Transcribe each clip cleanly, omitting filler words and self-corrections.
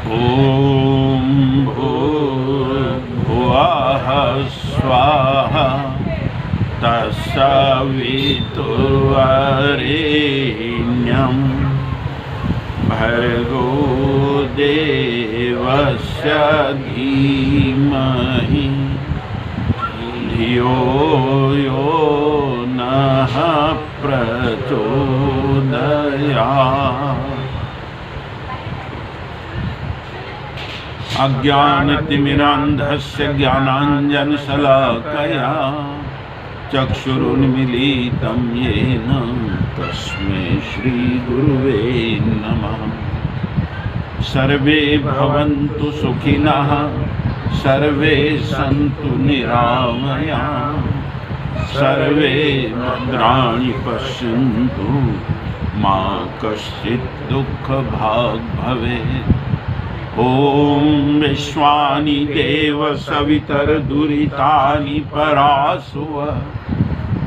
ॐ भूर्भुवः स्वाहा तत्सवितुर्वरेण्यं भर्गो देवस्य धीमहि धियो यो नः प्रचोदयात्। अज्ञानतिमिरान्धस्य ज्ञानाञ्जनशलाकया चक्षुरुन्मीलितं येन तस्मै श्रीगुरुवे नमः। सर्वे भवन्तु सुखिनः, सर्वे सन्तु निरामयाः, सर्वे भद्राणि पश्यन्तु मा कश्चित् दुःखभाग् भवेत्। ॐ विश्वानि देव सवितर्दुरितानि परासुव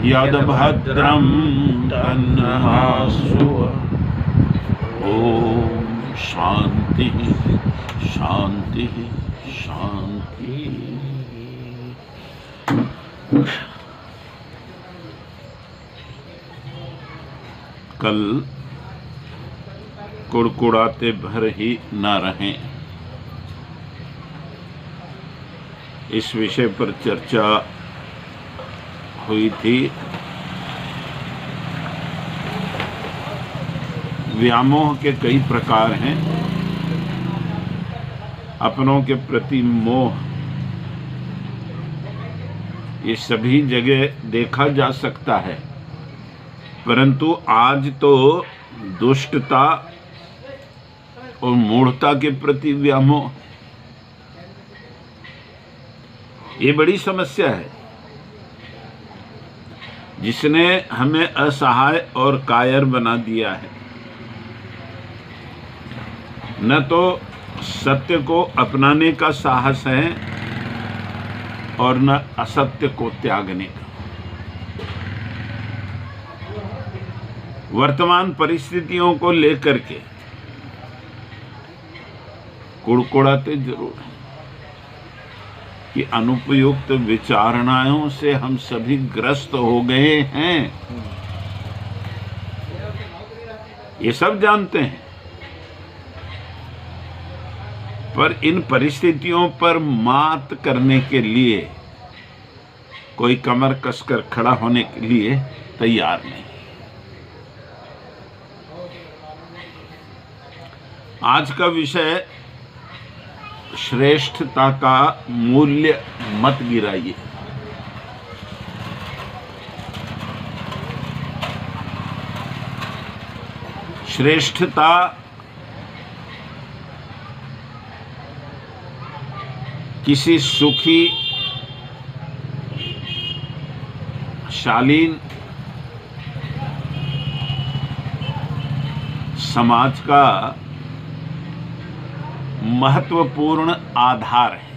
यद्भद्रं तन्नमासुव। ॐ शांति शांति शांति। कल कुड़कुड़ाते भर ही न रहें, इस विषय पर चर्चा हुई थी। व्यामोह के कई प्रकार हैं। अपनों के प्रति मोह ये सभी जगह देखा जा सकता है, परंतु आज तो दुष्टता और मूढ़ता के प्रति व्यामोह, ये बड़ी समस्या है जिसने हमें असहाय और कायर बना दिया है। न तो सत्य को अपनाने का साहस है और न असत्य को त्यागने का। वर्तमान परिस्थितियों को लेकर के कुड़कुड़ाते जरूर हैं कि अनुपयुक्त विचारणाओं से हम सभी ग्रस्त हो गए हैं, ये सब जानते हैं। पर इन परिस्थितियों पर मात करने के लिए कोई कमर कसकर खड़ा होने के लिए तैयार नहीं। आज का विषय श्रेष्ठता का मूल्य मत गिराइए। श्रेष्ठता किसी सुखी शालीन समाज का महत्वपूर्ण आधार है,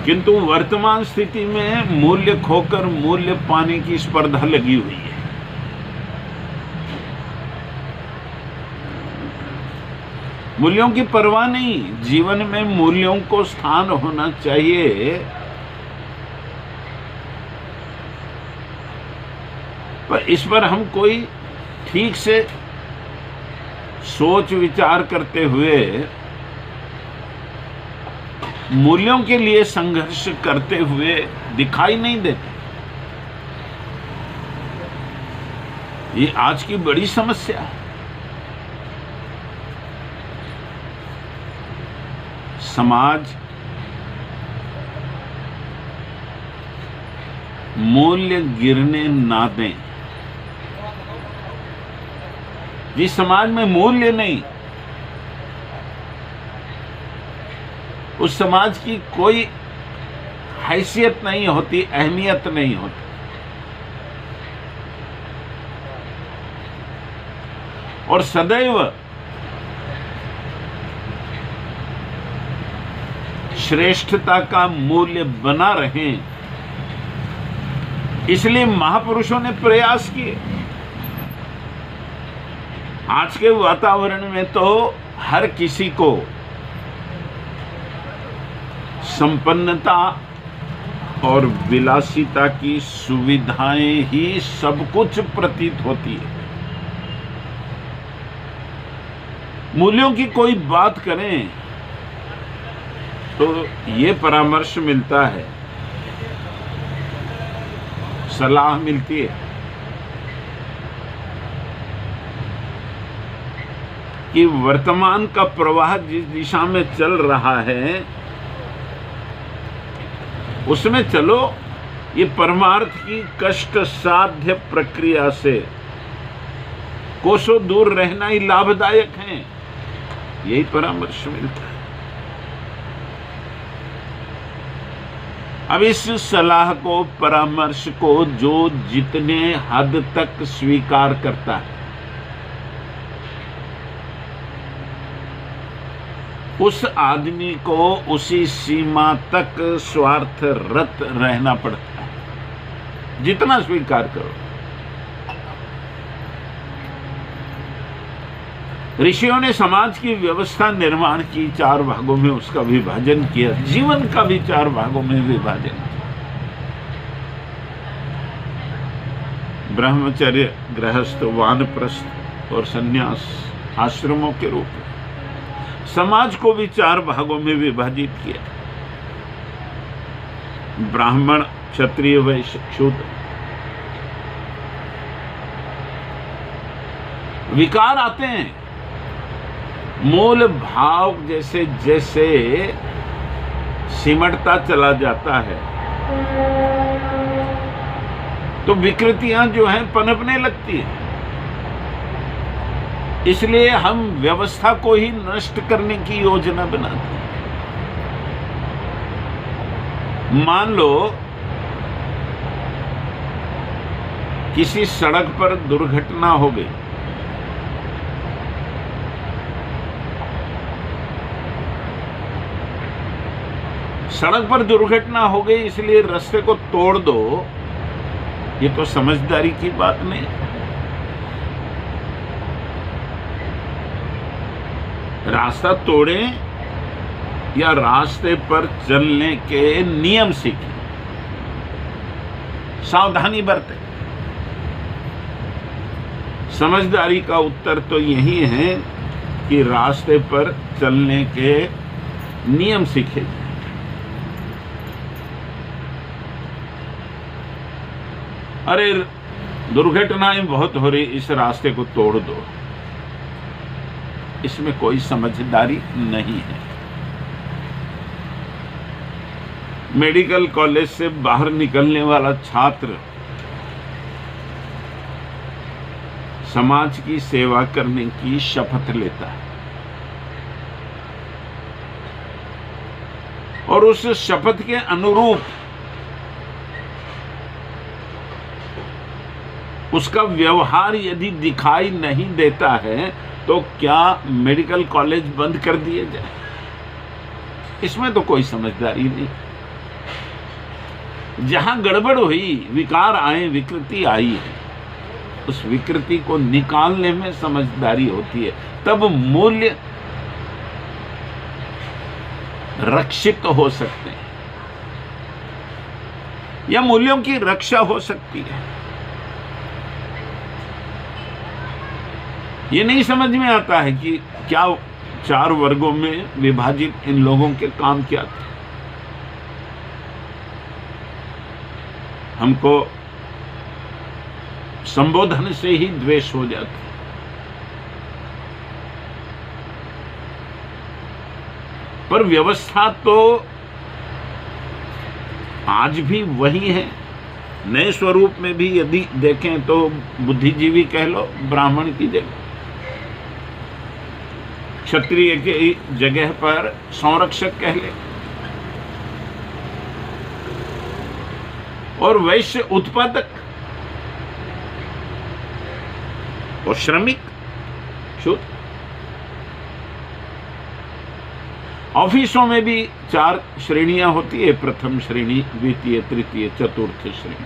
किंतु वर्तमान स्थिति में मूल्य खोकर मूल्य पाने की स्पर्धा लगी हुई है। मूल्यों की परवाह नहीं, जीवन में मूल्यों को स्थान होना चाहिए, पर इस पर हम कोई ठीक से सोच विचार करते हुए मूल्यों के लिए संघर्ष करते हुए दिखाई नहीं देते। ये आज की बड़ी समस्या है। समाज मूल्य गिरने ना दें। जिस समाज में मूल्य नहीं, उस समाज की कोई हैसियत नहीं होती, अहमियत नहीं होती। और सदैव श्रेष्ठता का मूल्य बना रहे, इसलिए महापुरुषों ने प्रयास किए। आज के वातावरण में तो हर किसी को संपन्नता और विलासिता की सुविधाएं ही सब कुछ प्रतीत होती है। मूल्यों की कोई बात करें तो ये परामर्श मिलता है, सलाह मिलती है कि वर्तमान का प्रवाह जिस दिशा में चल रहा है उसमें चलो। ये परमार्थ की कष्ट साध्य प्रक्रिया से कोसों दूर रहना ही लाभदायक है, यही परामर्श मिलता है। अब इस सलाह को, परामर्श को जो जितने हद तक स्वीकार करता है उस आदमी को उसी सीमा तक स्वार्थ रत रहना पड़ता है, जितना स्वीकार करो। ऋषियों ने समाज की व्यवस्था निर्माण की, 4 भागों में उसका विभाजन किया, जीवन का भी 4 भागों में विभाजन किया। ब्रह्मचर्य, गृहस्थ, वानप्रस्थ और संन्यास आश्रमों के रूप में समाज को भी 4 भागों में विभाजित किया। ब्राह्मण, क्षत्रिय, वैश्य, शूद्र। विकार आते हैं, मूल भाव जैसे जैसे सिमटता चला जाता है तो विकृतियां जो हैं पनपने लगती हैं। इसलिए हम व्यवस्था को ही नष्ट करने की योजना बनाते हैं। मान लो किसी सड़क पर दुर्घटना हो गई, सड़क पर दुर्घटना हो गई इसलिए रास्ते को तोड़ दो, ये तो समझदारी की बात नहीं। रास्ता तोड़ें या रास्ते पर चलने के नियम सीखें, सावधानी बरतें। समझदारी का उत्तर तो यही है कि रास्ते पर चलने के नियम सीखे। अरे दुर्घटनाएं बहुत हो रही, इस रास्ते को तोड़ दो, इसमें कोई समझदारी नहीं है। मेडिकल कॉलेज से बाहर निकलने वाला छात्र समाज की सेवा करने की शपथ लेता है और उस शपथ के अनुरूप उसका व्यवहार यदि दिखाई नहीं देता है तो क्या मेडिकल कॉलेज बंद कर दिए जाए? इसमें तो कोई समझदारी नहीं। जहां गड़बड़ हुई, विकार आए, विकृति आई है, उस विकृति को निकालने में समझदारी होती है, तब मूल्य रक्षित हो सकते हैं या मूल्यों की रक्षा हो सकती है। ये नहीं समझ में आता है कि क्या 4 वर्गों में विभाजित इन लोगों के काम क्या थे। हमको संबोधन से ही द्वेष हो जाता, पर व्यवस्था तो आज भी वही है। नए स्वरूप में भी यदि देखें तो बुद्धिजीवी कह लो ब्राह्मण की जगह, क्षत्रिय की जगह पर संरक्षक कह ले, और वैश्य उत्पादक और श्रमिक शूद्र। ऑफिसों में भी 4 श्रेणियां होती है, प्रथम श्रेणी, द्वितीय, तृतीय, चतुर्थ श्रेणी।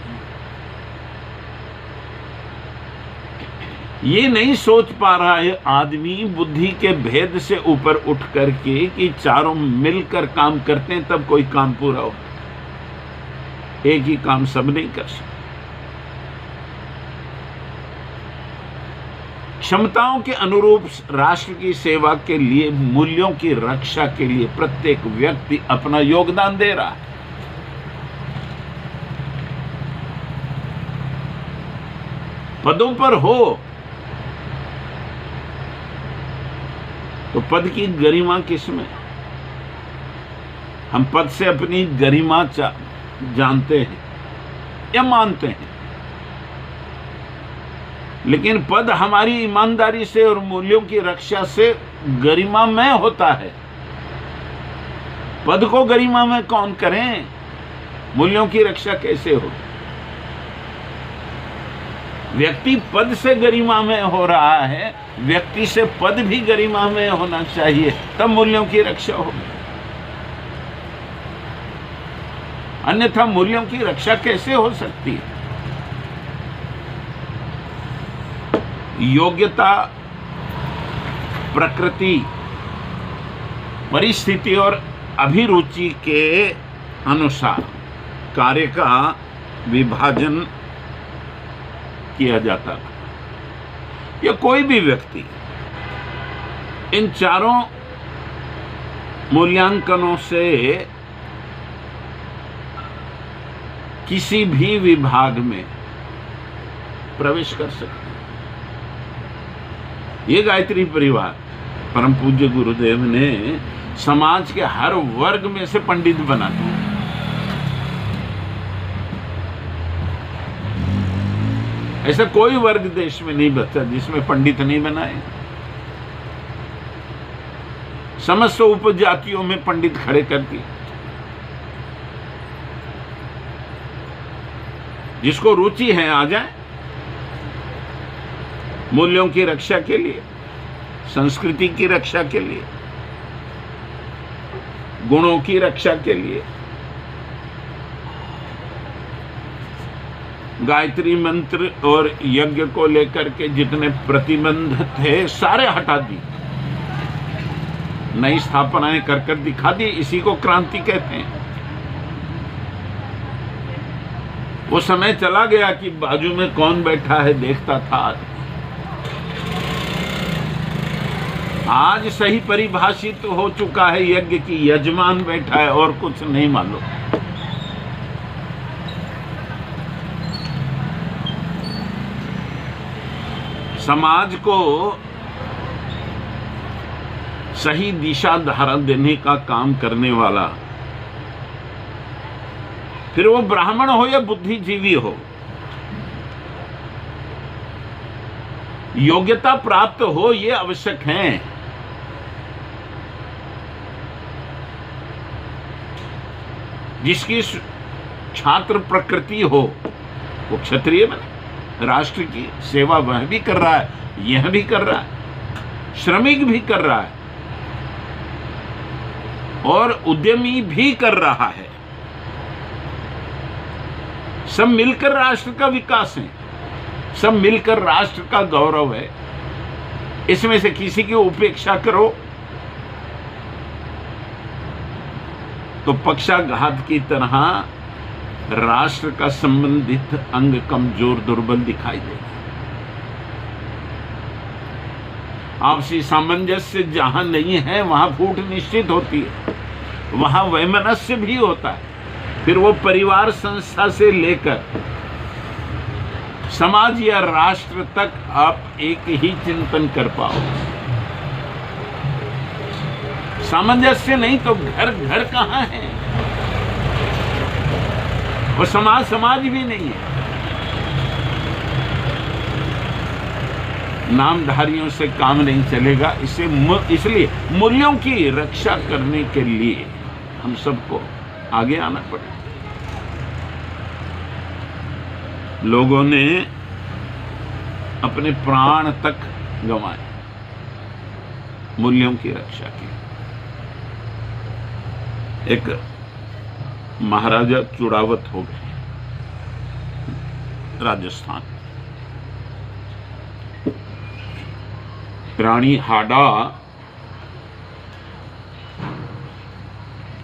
ये नहीं सोच पा रहा है आदमी बुद्धि के भेद से ऊपर उठ करके कि चारों मिलकर काम करते हैं तब कोई काम पूरा हो। एक ही काम सब नहीं कर सकते। क्षमताओं के अनुरूप राष्ट्र की सेवा के लिए, मूल्यों की रक्षा के लिए प्रत्येक व्यक्ति अपना योगदान दे रहा है। पदों पर हो तो पद की गरिमा किसमें? हम पद से अपनी गरिमा जानते हैं या मानते हैं, लेकिन पद हमारी ईमानदारी से और मूल्यों की रक्षा से गरिमामय होता है। पद को गरिमामय कौन करें? मूल्यों की रक्षा कैसे हो? व्यक्ति पद से गरिमामय हो रहा है, व्यक्ति से पद भी गरिमामय होना चाहिए, तब मूल्यों की रक्षा होगी। अन्यथा मूल्यों की रक्षा कैसे हो सकती है? योग्यता, प्रकृति, परिस्थिति और अभिरुचि के अनुसार कार्य का विभाजन किया जाता था। या कोई भी व्यक्ति इन चारों मूल्यांकनों से किसी भी विभाग में प्रवेश कर सकता है। ये गायत्री परिवार परम पूज्य गुरुदेव ने समाज के हर वर्ग में से पंडित बना दिया। ऐसा कोई वर्ग देश में नहीं बचा जिसमें पंडित नहीं बनाए। समस्त उपजातियों में पंडित खड़े कर दिए। जिसको रुचि है आ जाए, मूल्यों की रक्षा के लिए, संस्कृति की रक्षा के लिए, गुणों की रक्षा के लिए। गायत्री मंत्र और यज्ञ को लेकर के जितने प्रतिबंध थे सारे हटा दिए, नई स्थापनाएं कर दिखा दी। इसी को क्रांति कहते हैं। वो समय चला गया कि बाजू में कौन बैठा है देखता था। आज सही परिभाषित हो चुका है यज्ञ की यजमान बैठा है और कुछ नहीं मालूम। समाज को सही दिशा धारा देने का काम करने वाला, फिर वो ब्राह्मण हो या बुद्धिजीवी हो, योग्यता प्राप्त हो ये आवश्यक है। जिसकी छात्र प्रकृति हो वो क्षत्रिय बने। राष्ट्र की सेवा वह भी कर रहा है, यह भी कर रहा है, श्रमिक भी कर रहा है और उद्यमी भी कर रहा है। सब मिलकर राष्ट्र का विकास है, सब मिलकर राष्ट्र का गौरव है। इसमें से किसी की उपेक्षा करो तो पक्षाघात की तरह राष्ट्र का संबंधित अंग कमजोर दुर्बल दिखाई देगा। आपसी सामंजस्य जहां नहीं है वहां फूट निश्चित होती है, वहां वैमनस्य भी होता है। फिर वो परिवार संस्था से लेकर समाज या राष्ट्र तक आप एक ही चिंतन कर पाओ। सामंजस्य नहीं तो घर घर कहां है, और समाज समाज भी नहीं है। नामधारियों से काम नहीं चलेगा। इसलिए मूल्यों की रक्षा करने के लिए हम सबको आगे आना पड़ेगा। लोगों ने अपने प्राण तक गंवाए मूल्यों की रक्षा की। एक महाराजा चुड़ावत हो गए राजस्थान। रानी हाड़ा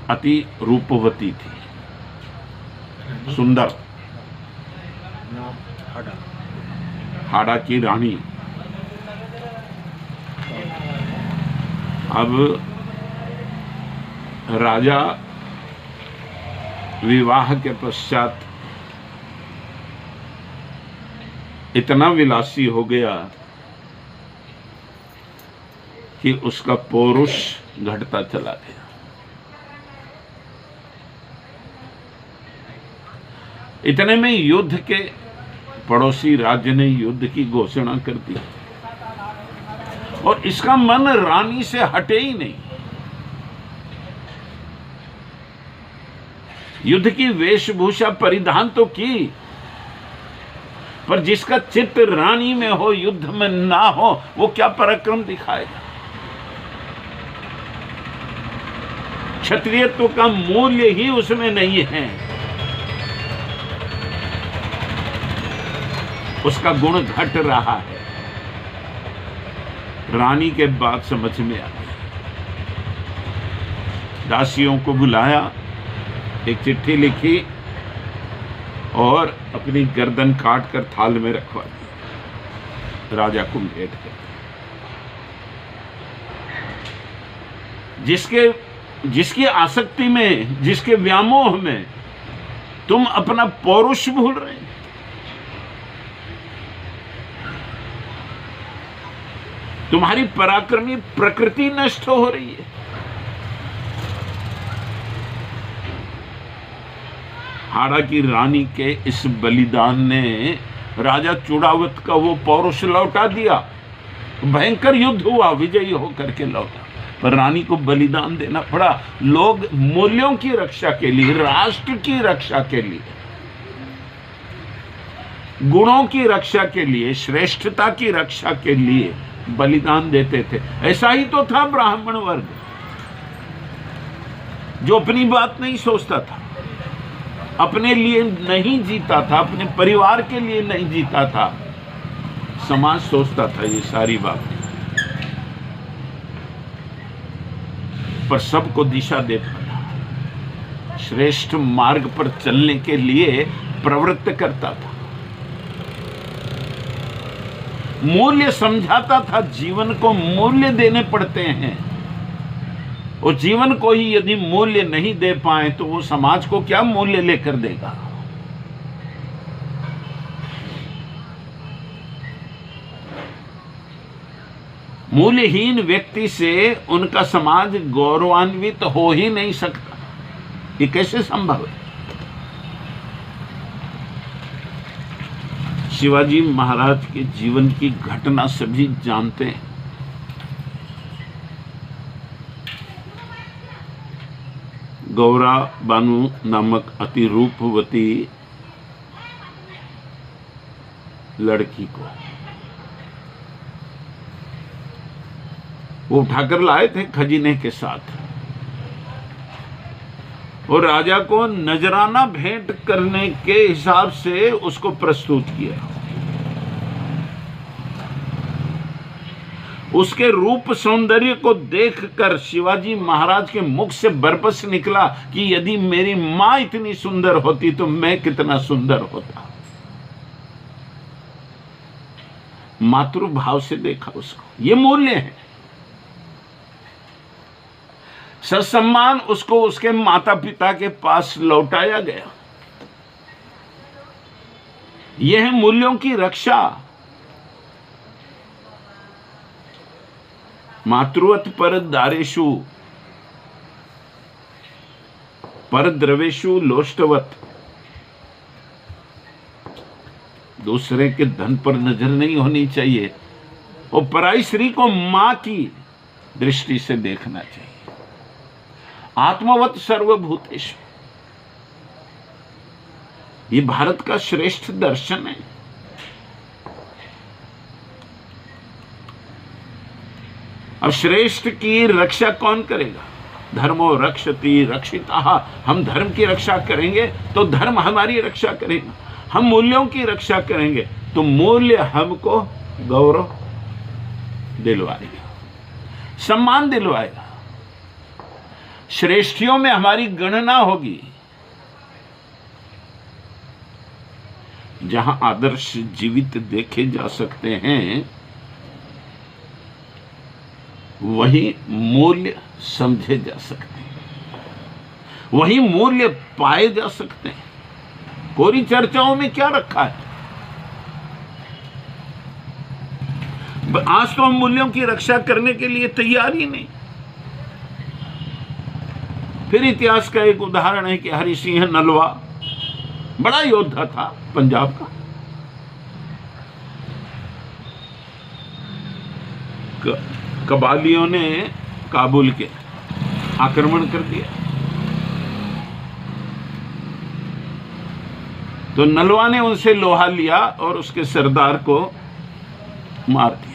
अति रूपवती थी, सुंदर। हाड़ा की रानी। अब राजा विवाह के पश्चात इतना विलासी हो गया कि उसका पौरुष घटता चला गया। इतने में युद्ध के पड़ोसी राज्य ने युद्ध की घोषणा कर दी और इसका मन रानी से हटे ही नहीं। युद्ध की वेशभूषा परिधान तो की, पर जिसका चित्त रानी में हो, युद्ध में ना हो, वो क्या पराक्रम दिखाएगा। क्षत्रियत्व का मूल्य ही उसमें नहीं है, उसका गुण घट रहा है। रानी के बात समझ में आ गई, दासियों को बुलाया, एक चिट्ठी लिखी और अपनी गर्दन काट कर थाल में रखवा दी, राजा को भेंट कर। जिसकी आसक्ति में, जिसके व्यामोह में तुम अपना पौरुष भूल रहे हैं, तुम्हारी पराक्रमी प्रकृति नष्ट हो रही है। हाड़ा की रानी के इस बलिदान ने राजा चूड़ावत का वो पौरुष लौटा दिया। भयंकर युद्ध हुआ, विजयी होकर के लौटा, पर रानी को बलिदान देना पड़ा। लोग मूल्यों की रक्षा के लिए, राष्ट्र की रक्षा के लिए, गुणों की रक्षा के लिए, श्रेष्ठता की रक्षा के लिए बलिदान देते थे। ऐसा ही तो था ब्राह्मण वर्ग, जो अपनी बात नहीं सोचता था, अपने लिए नहीं जीता था, अपने परिवार के लिए नहीं जीता था, समाज सोचता था ये सारी बात, पर सबको दिशा देता था, श्रेष्ठ मार्ग पर चलने के लिए प्रवृत्त करता था, मूल्य समझाता था। जीवन को मूल्य देने पड़ते हैं, और जीवन को ही यदि मूल्य नहीं दे पाए तो वो समाज को क्या मूल्य लेकर देगा। मूल्यहीन व्यक्ति से उनका समाज गौरवान्वित हो ही नहीं सकता। ये कैसे संभव है? शिवाजी महाराज के जीवन की घटना सभी जानते हैं। गौरा बानु नामक अति रूपवती लड़की को वो उठाकर लाए थे खजीने के साथ, और राजा को नजराना भेंट करने के हिसाब से उसको प्रस्तुत किया। उसके रूप सौंदर्य को देखकर शिवाजी महाराज के मुख से बरबस निकला कि यदि मेरी मां इतनी सुंदर होती तो मैं कितना सुंदर होता। मातृभाव से देखा उसको। ये मूल्य है। ससम्मान उसको उसके माता पिता के पास लौटाया गया। यह है मूल्यों की रक्षा। मातृवत पर दारेशु पर द्रवेशु लोष्टवत। दूसरे के धन पर नजर नहीं होनी चाहिए, और पराई स्त्री को मां की दृष्टि से देखना चाहिए। आत्मवत सर्वभूतेषु, ये भारत का श्रेष्ठ दर्शन है। अब श्रेष्ठ की रक्षा कौन करेगा? धर्मो रक्षति रक्षिताः। हम धर्म की रक्षा करेंगे तो धर्म हमारी रक्षा करेगा। हम मूल्यों की रक्षा करेंगे तो मूल्य हमको गौरव दिलवाएगा, सम्मान दिलवाएगा, श्रेष्ठियों में हमारी गणना होगी। जहां आदर्श जीवित देखे जा सकते हैं, वही मूल्य समझे जा सकते हैं, वही मूल्य पाए जा सकते हैं। कोरी चर्चाओं में क्या रखा है? आज तो हम मूल्यों की रक्षा करने के लिए तैयार ही नहीं। फिर इतिहास का एक उदाहरण है कि हरि सिंह नलवा बड़ा योद्धा था पंजाब का, कबालियों ने काबुल के आक्रमण कर दिया, तो नलवा ने उनसे लोहा लिया और उसके सरदार को मार दिया।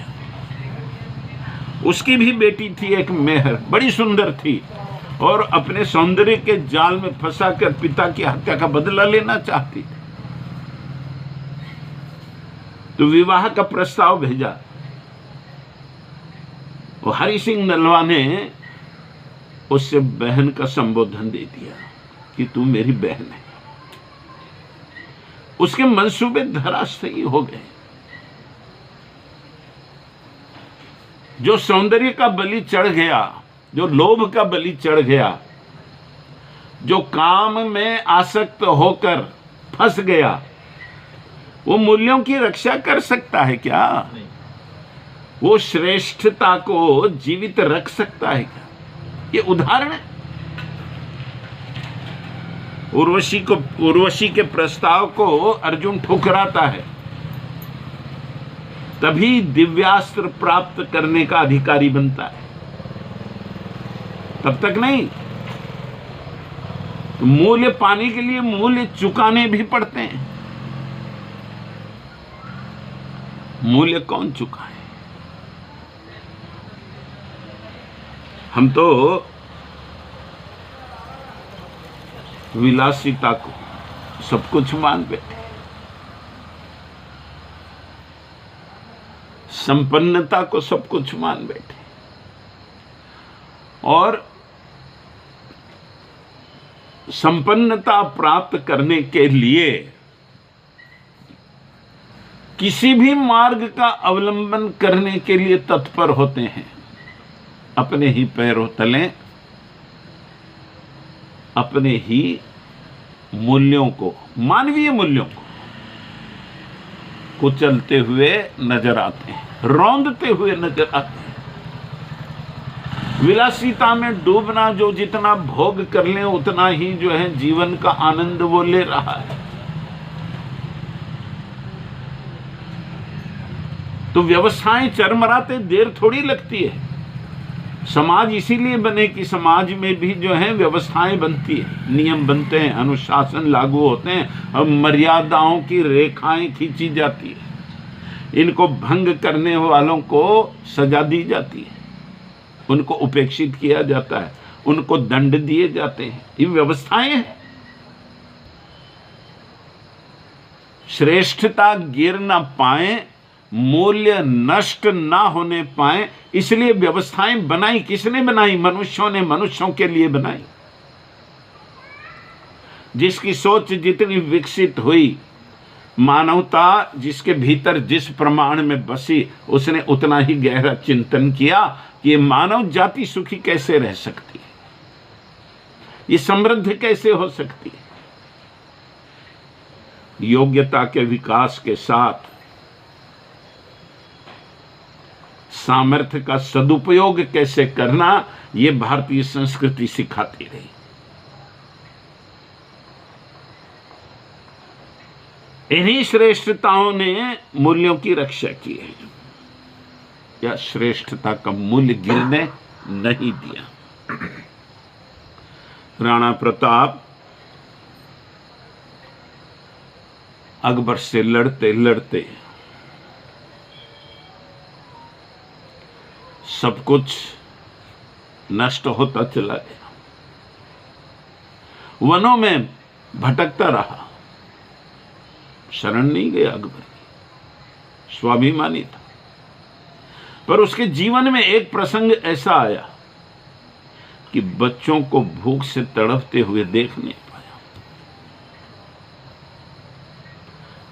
उसकी भी बेटी थी एक मेहर, बड़ी सुंदर थी, और अपने सौंदर्य के जाल में फंसाकर पिता की हत्या का बदला लेना चाहती थी। तो विवाह का प्रस्ताव भेजा, और हरि सिंह नलवा ने उससे बहन का संबोधन दे दिया कि तू मेरी बहन है। उसके मंसूबे धराशायी हो गए। जो सौंदर्य का बलि चढ़ गया, जो लोभ का बलि चढ़ गया, जो काम में आसक्त होकर फंस गया, वो मूल्यों की रक्षा कर सकता है क्या? नहीं। वो श्रेष्ठता को जीवित रख सकता है क्या? ये उदाहरण है। उर्वशी के प्रस्ताव को अर्जुन ठुकराता है, तभी दिव्यास्त्र प्राप्त करने का अधिकारी बनता है, तब तक नहीं। तो मूल्य पाने के लिए मूल्य चुकाने भी पड़ते हैं। मूल्य कौन चुकाए? हम तो विलासिता को सब कुछ मान बैठे, संपन्नता को सब कुछ मान बैठे, और संपन्नता प्राप्त करने के लिए किसी भी मार्ग का अवलंबन करने के लिए तत्पर होते हैं। अपने ही पैरों तले अपने ही मूल्यों को, मानवीय मूल्यों को कुचलते हुए नजर आते हैं, रौंदते हुए नजर आते हैं। विलासिता में डूबना, जो जितना भोग कर ले उतना ही जो है जीवन का आनंद वो ले रहा है। तो व्यवस्थाएं चरमराते देर थोड़ी लगती है। समाज इसीलिए बने कि समाज में भी जो है व्यवस्थाएं बनती है, नियम बनते हैं, अनुशासन लागू होते हैं, और मर्यादाओं की रेखाएं खींची जाती है। इनको भंग करने वालों को सजा दी जाती है, उनको उपेक्षित किया जाता है, उनको दंड दिए जाते हैं। ये व्यवस्थाएं हैं। श्रेष्ठता गिर ना पाए, मूल्य नष्ट ना होने पाए, इसलिए व्यवस्थाएं बनाई। किसने बनाई? मनुष्यों ने मनुष्यों के लिए बनाई। जिसकी सोच जितनी विकसित हुई, मानवता जिसके भीतर जिस प्रमाण में बसी, उसने उतना ही गहरा चिंतन किया कि ये मानव जाति सुखी कैसे रह सकती है, ये समृद्ध कैसे हो सकती है। योग्यता के विकास के साथ सामर्थ्य का सदुपयोग कैसे करना, ये भारतीय संस्कृति सिखाती रही। इन्हीं श्रेष्ठताओं ने मूल्यों की रक्षा की है, या श्रेष्ठता का मूल्य गिरने नहीं दिया। राणा प्रताप अकबर से लड़ते लड़ते सब कुछ नष्ट होता चला गया, वनों में भटकता रहा, शरण नहीं गया अकबर की, स्वाभिमानी था। पर उसके जीवन में एक प्रसंग ऐसा आया कि बच्चों को भूख से तड़पते हुए देख नहीं पाया।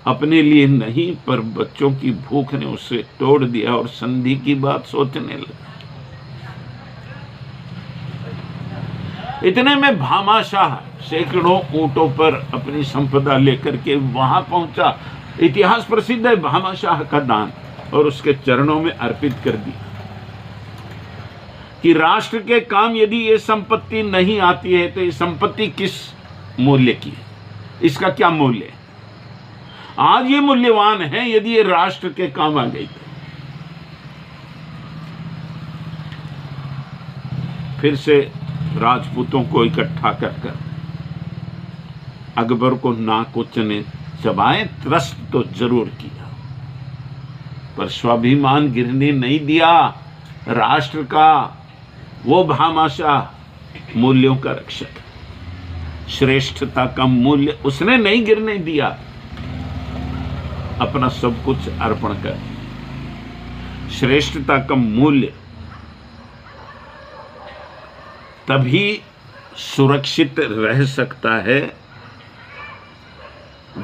अपने लिए नहीं, पर बच्चों की भूख ने उसे तोड़ दिया और संधि की बात सोचने लगा। इतने में भामाशाह सैकड़ों ऊंटों पर अपनी संपदा लेकर के वहां पहुंचा। इतिहास प्रसिद्ध है भामाशाह का दान, और उसके चरणों में अर्पित कर दिया कि राष्ट्र के काम यदि ये संपत्ति नहीं आती है तो ये संपत्ति किस मूल्य की है, इसका क्या मूल्य है। आज ये मूल्यवान है यदि ये राष्ट्र के काम आ गई। फिर से राजपूतों को इकट्ठा कर अकबर को नाक ने चबाए, त्रस्त तो जरूर किया, पर स्वाभिमान गिरने नहीं दिया। राष्ट्र का वो भामाशाह मूल्यों का रक्षक, श्रेष्ठता का मूल्य उसने नहीं गिरने दिया। अपना सब कुछ अर्पण कर, श्रेष्ठता का मूल्य तभी सुरक्षित रह सकता है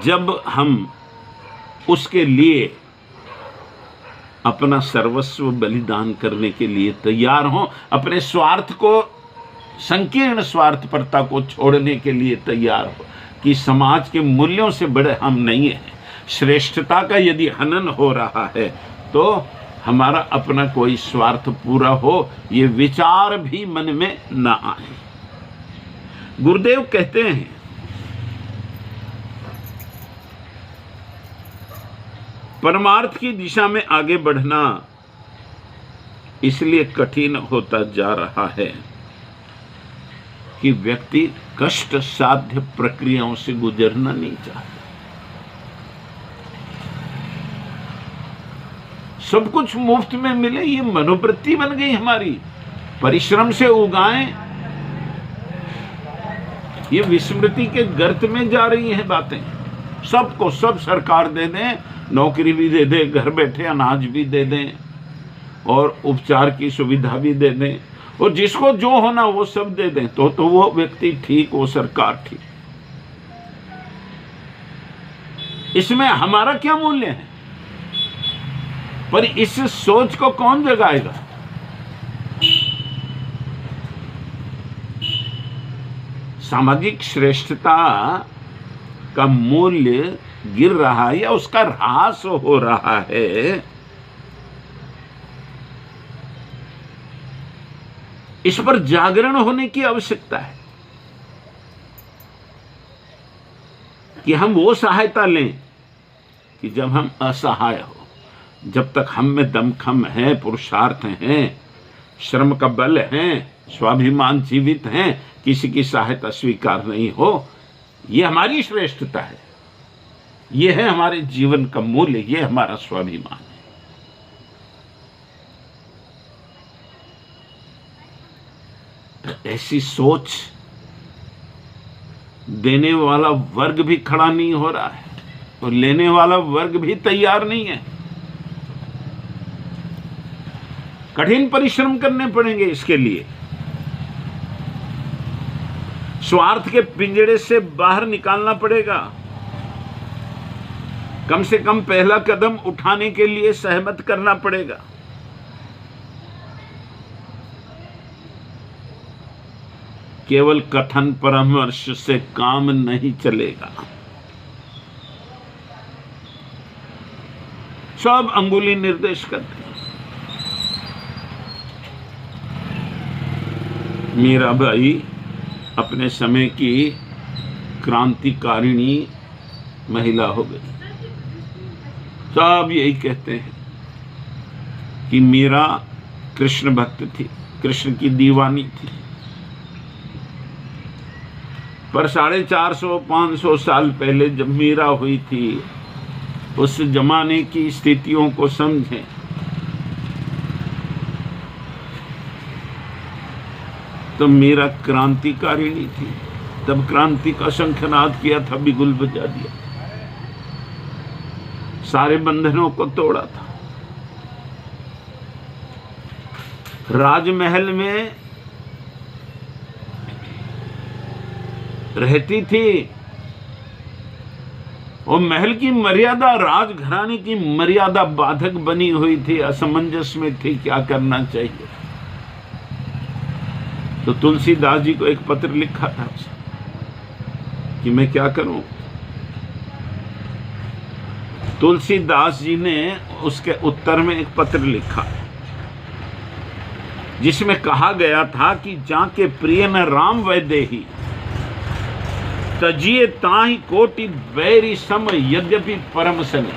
जब हम उसके लिए अपना सर्वस्व बलिदान करने के लिए तैयार हों, अपने स्वार्थ को, संकीर्ण स्वार्थपरता को छोड़ने के लिए तैयार हो कि समाज के मूल्यों से बड़े हम नहीं हैं। श्रेष्ठता का यदि हनन हो रहा है तो हमारा अपना कोई स्वार्थ पूरा हो, ये विचार भी मन में ना आए। गुरुदेव कहते हैं परमार्थ की दिशा में आगे बढ़ना इसलिए कठिन होता जा रहा है कि व्यक्ति कष्ट साध्य प्रक्रियाओं से गुजरना नहीं चाहता। सब कुछ मुफ्त में मिले, ये मनोवृत्ति बन गई हमारी। परिश्रम से उगाएं, ये विस्मृति के गर्त में जा रही हैं बातें। सबको सब सरकार दे दें, नौकरी भी दे दें, घर बैठे अनाज भी दे दें और उपचार की सुविधा भी दे दें, और जिसको जो होना वो सब दे दें तो वो व्यक्ति ठीक, वो सरकार ठीक। इसमें हमारा क्या मूल्य है? पर इस सोच को कौन जगाएगा? सामाजिक श्रेष्ठता का मूल्य गिर रहा है या उसका ह्रास हो रहा है, इस पर जागरण होने की आवश्यकता है कि हम वो सहायता लें कि जब हम असहाय हो, जब तक हम में दमखम है, पुरुषार्थ हैं, श्रम का बल है, स्वाभिमान जीवित हैं, किसी की सहायता स्वीकार नहीं हो, ये हमारी श्रेष्ठता है, ये है हमारे जीवन का मूल्य, ये हमारा स्वाभिमान है। तो ऐसी सोच देने वाला वर्ग भी खड़ा नहीं हो रहा है और लेने वाला वर्ग भी तैयार नहीं है। कठिन परिश्रम करने पड़ेंगे इसके लिए। स्वार्थ के पिंजड़े से बाहर निकालना पड़ेगा। कम से कम पहला कदम उठाने के लिए सहमत करना पड़ेगा। केवल कथन परामर्श से काम नहीं चलेगा। सब अंगुली निर्देश करते हैं। मीराबाई अपने समय की क्रांतिकारिणी महिला हो गई। सब यही कहते हैं कि मीरा कृष्ण भक्त थी, कृष्ण की दीवानी थी। पर 450-500 साल पहले जब मीरा हुई थी, उस जमाने की स्थितियों को समझें। तो मीरा क्रांतिकारिणी थी, तब क्रांति का शंखनाद किया था, बिगुल बजा दिया, सारे बंधनों को तोड़ा था। राजमहल में रहती थी, और महल की मर्यादा राजघराने की मर्यादा बाधक बनी हुई थी, असमंजस में थी क्या करना चाहिए। तो तुलसीदास जी को एक पत्र लिखा था कि मैं क्या करूं। तुलसीदास जी ने उसके उत्तर में एक पत्र लिखा जिसमें कहा गया था कि जाके प्रिय न राम वैदेही, तजिए ताहि कोटि बैरी सम यद्यपि परम सने।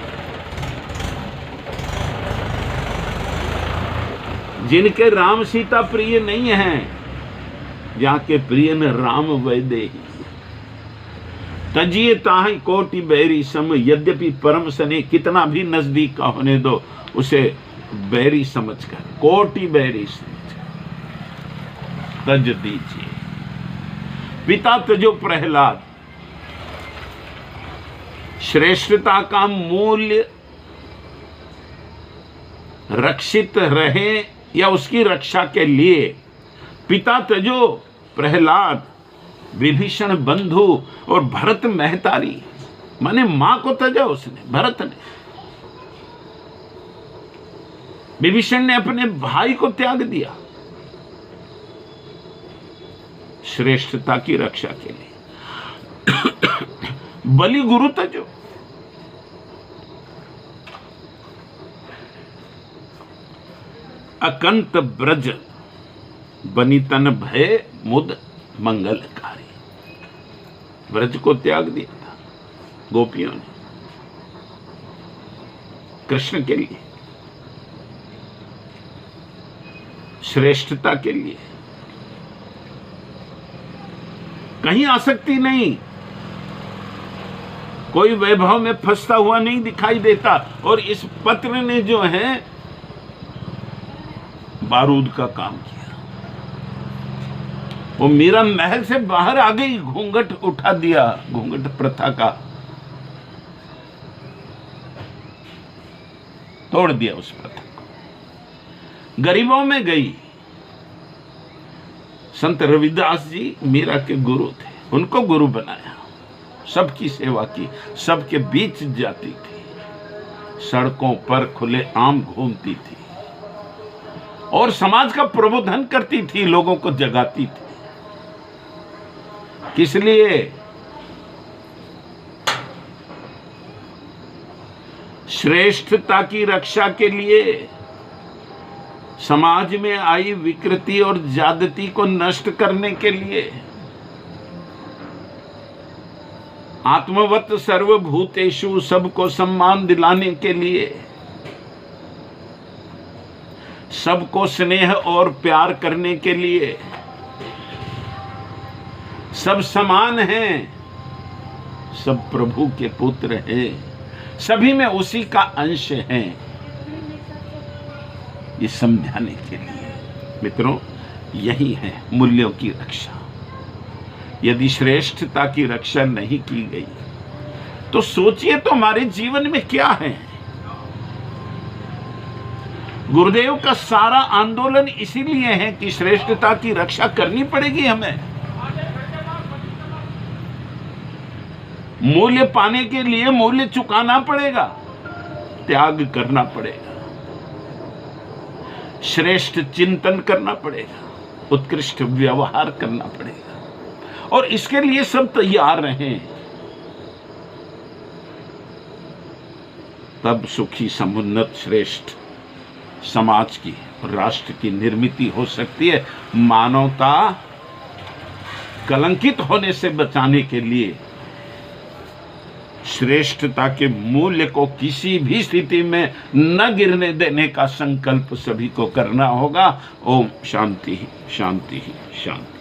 जिनके राम सीता प्रिय नहीं हैं, जाके प्रिय न राम वैदेही, तजिए ताहि कोटि बैरी सम यद्यपि परम सने। कितना भी नजदीक का होने दो, उसे बैरी समझकर, कोटि बैरी समझकर तज दीजिए। पिता तजो प्रहलाद, श्रेष्ठता का मूल्य रक्षित रहे या उसकी रक्षा के लिए पिता तजो प्रहलाद, विभीषण बंधु और भरत महतारी, माने मां को तजा उसने, भरत ने। विभीषण ने अपने भाई को त्याग दिया श्रेष्ठता की रक्षा के लिए। बलि गुरु तजो, अकंत ब्रज बनितन भय मुद मंगलकारी। ब्रज को त्याग दिया था गोपियों ने कृष्ण के लिए, श्रेष्ठता के लिए। कहीं आसक्ति नहीं, कोई वैभव में फंसता हुआ नहीं दिखाई देता। और इस पत्र ने जो है बारूद का काम किया। वो मीरा महल से बाहर आ गई, घूंघट उठा दिया, घूंघट प्रथा का तोड़ दिया उस प्रथा को। गरीबों में गई। संत रविदास जी मीरा के गुरु थे, उनको गुरु बनाया, सबकी सेवा की, सबके बीच जाती थी, सड़कों पर खुले आम घूमती थी और समाज का प्रबोधन करती थी, लोगों को जगाती थी। किस लिए? श्रेष्ठता की रक्षा के लिए, समाज में आई विकृति और ज्यादती को नष्ट करने के लिए, आत्मवत सर्वभूतेषु सबको सम्मान दिलाने के लिए, सबको स्नेह और प्यार करने के लिए। सब समान हैं, सब प्रभु के पुत्र हैं, सभी में उसी का अंश है, ये समझाने के लिए। मित्रों, यही है मूल्यों की रक्षा। यदि श्रेष्ठता की रक्षा नहीं की गई तो सोचिए तो हमारे जीवन में क्या है। गुरुदेव का सारा आंदोलन इसीलिए है कि श्रेष्ठता की रक्षा करनी पड़ेगी हमें। मूल्य पाने के लिए मूल्य चुकाना पड़ेगा, त्याग करना पड़ेगा, श्रेष्ठ चिंतन करना पड़ेगा, उत्कृष्ट व्यवहार करना पड़ेगा। और इसके लिए सब तैयार रहें, तब सुखी समुन्नत श्रेष्ठ समाज की और राष्ट्र की निर्मित हो सकती है। मानवता कलंकित होने से बचाने के लिए श्रेष्ठता के मूल्य को किसी भी स्थिति में न गिरने देने का संकल्प सभी को करना होगा। ओम शांति शांति शांति।